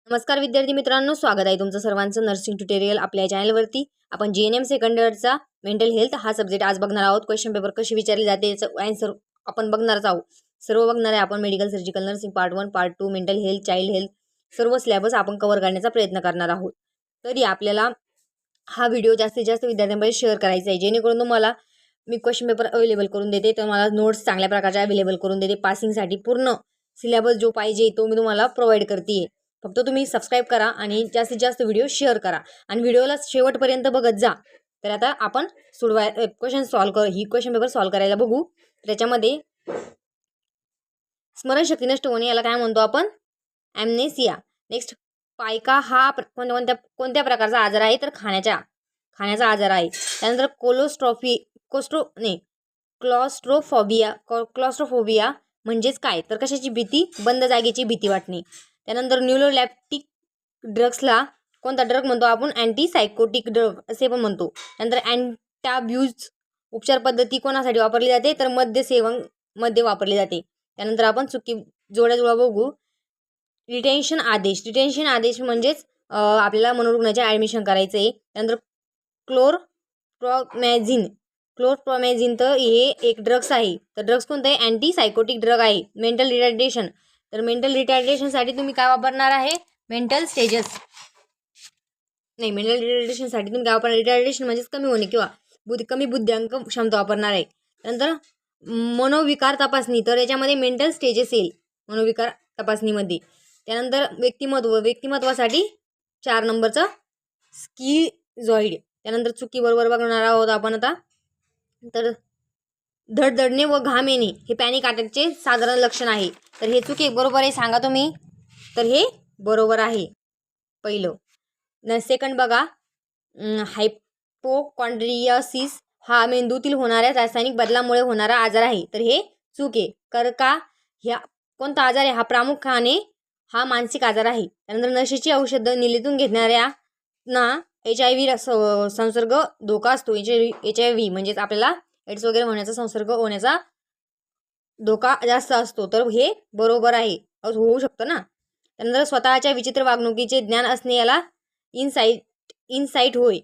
नमस्कार विद्यार्थी मित्रांनो, स्वागत आहे तुमचं सर्वांचं नर्सिंग ट्युटोरियल आपल्या चॅनलवरती। आपण जीएनएम सेकंड इयरचा मेंटल हेल्थ हा सब्जेक्ट आज बघणार आहोत। क्वेश्चन पेपर कशी विचारले जाते याचं आन्सर आपण बघणारच आहोत। सर्व बघणार आहे आपण। Medical surgical nursing part 1 part 2 mental health child health सर्व सिलेबस आपण कव्हर करण्याचा प्रयत्न करणार आहोत। तरी आपल्याला हा व्हिडिओ जास्तीत जास्त विद्यार्थ्यांमध्ये शेअर करायचा आहे, जेणेकरून तुम्हाला मी क्वेश्चन पेपर अवेलेबल करून देते, तुम्हाला नोट्स चांगल्या प्रकारच्या अवेलेबल करून देते। पासिंगसाठी पूर्ण सिलेबस जो पाहिजे तो मी तुम्हाला प्रोव्हाइड करते। फक्त तुम्ही सबस्क्राइब करा आणि जास्तीत जास्त व्हिडिओ शेअर करा आणि व्हिडिओला शेवटपर्यंत बघत जा। तर आता आपण क्वेश्चन क्वेश्चन पेपर सॉल्व करायला बघू। त्याच्यामध्ये स्मरणशक्ती नष्ट होणे याला काय म्हणतो आपण? ॲम्नेसिया। नेक्स्ट, पायका हा कोणत्या प्रकारचा आजार आहे? तर खाण्याचा आजार आहे। त्यानंतर क्लॉस्ट्रोफोबिया म्हणजेच काय? तर कशाची भीती? बंद जागेची भीती वाटणे। त्यानंतर न्यूरोलॅप्टिक ड्रग्सला कोणता ड्रग म्हणतो आपण? अँटीसायकोटिक ड्रग असे पण म्हणतो। त्यानंतर अँटाब्यूज उपचार पद्धती कोणासाठी वापरली जाते? तर मद्य सेवन मध्ये वापरली जाते। त्यानंतर आपण चुकी जोड्या बघू। रिटेन्शन आदेश म्हणजेच आपल्याला मनोरुग्णाचे ॲडमिशन करायचं आहे। त्यानंतर क्लोरप्रॉमॅझिन तर हे एक ड्रग्स आहे। तर ड्रग्स कोणतं आहे? अँटीसायकोटिक ड्रग आहे। मेंटल रिटार्डेशन, तर मेंटल रिटार्डेशनसाठी तुम्ही काय वापरणार आहे? मेंटल रिटार्डेशनसाठी तुम्ही काय वापरणार? रिटार्डेशन म्हणजेच कमी होणे किंवा कमी बुद्ध्यांक क्षमता वापरणार आहे। त्यानंतर मनोविकार तपासणी, तर याच्यामध्ये मेंटल स्टेजेस येईल मनोविकार तपासणीमध्ये। त्यानंतर व्यक्तिमत्वासाठी 4 नंबरचं स्किझॉइड। त्यानंतर चुकी बरोबर बघणार आहोत आपण आता। तर धडधडणे व घाम येणे हे पॅनिक अटॅकचे साधारण लक्षण आहे। तर हे चुकी बरोबर आहे, सांगा तुम्ही। तर हे बरोबर आहे पहिलं। सेकंड बघा, हायपोकॉन्ड्रियासिस हा मेंदूतील होणाऱ्या रासायनिक बदलामुळे होणारा आजार आहे। तर हे चूक आहे। कर्का ह्या कोणता आजार आहे? हा प्रामुख्याने हा मानसिक आजार आहे। त्यानंतर नशेची औषधं निलेतून घेणाऱ्या ना HIV संसर्ग धोका असतो। HIV म्हणजेच आपल्याला एड्स वगैरे होण्याचा संसर्ग होण्याचा धोका जास्त असतो। तर हे बरोबर आहे, होऊ शकतं ना। त्यानंतर स्वतःच्या विचित्र वागणुकीचे ज्ञान असणे याला इनसाइट होय।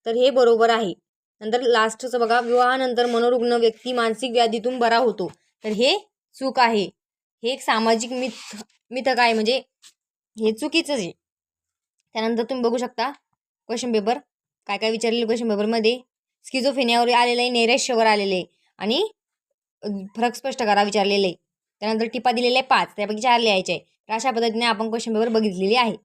तर हे बरोबर आहे। नंतर लास्टचं बघा, विवाहानंतर मनोरुग्ण व्यक्ती मानसिक व्याधीतून बरा होतो। तर हे चूक आहे। हे एक सामाजिक मिथक आहे, म्हणजे हे चुकीचं आहे। त्यानंतर तुम्ही बघू शकता क्वेश्चन पेपर काय काय विचारलेलं क्वेश्चन पेपरमध्ये। स्किझोफ्रेनियावर आलेलं आहे, नैराश्यावर आलेले आहे आणि फरक स्पष्ट करा विचारलेले आहे। त्यानंतर टिपा दिलेले 5, त्यापैकी 4 लिहायचे आहे। अशा पद्धतीने आपण क्वेश्चन पेपर बघितलेली आहे।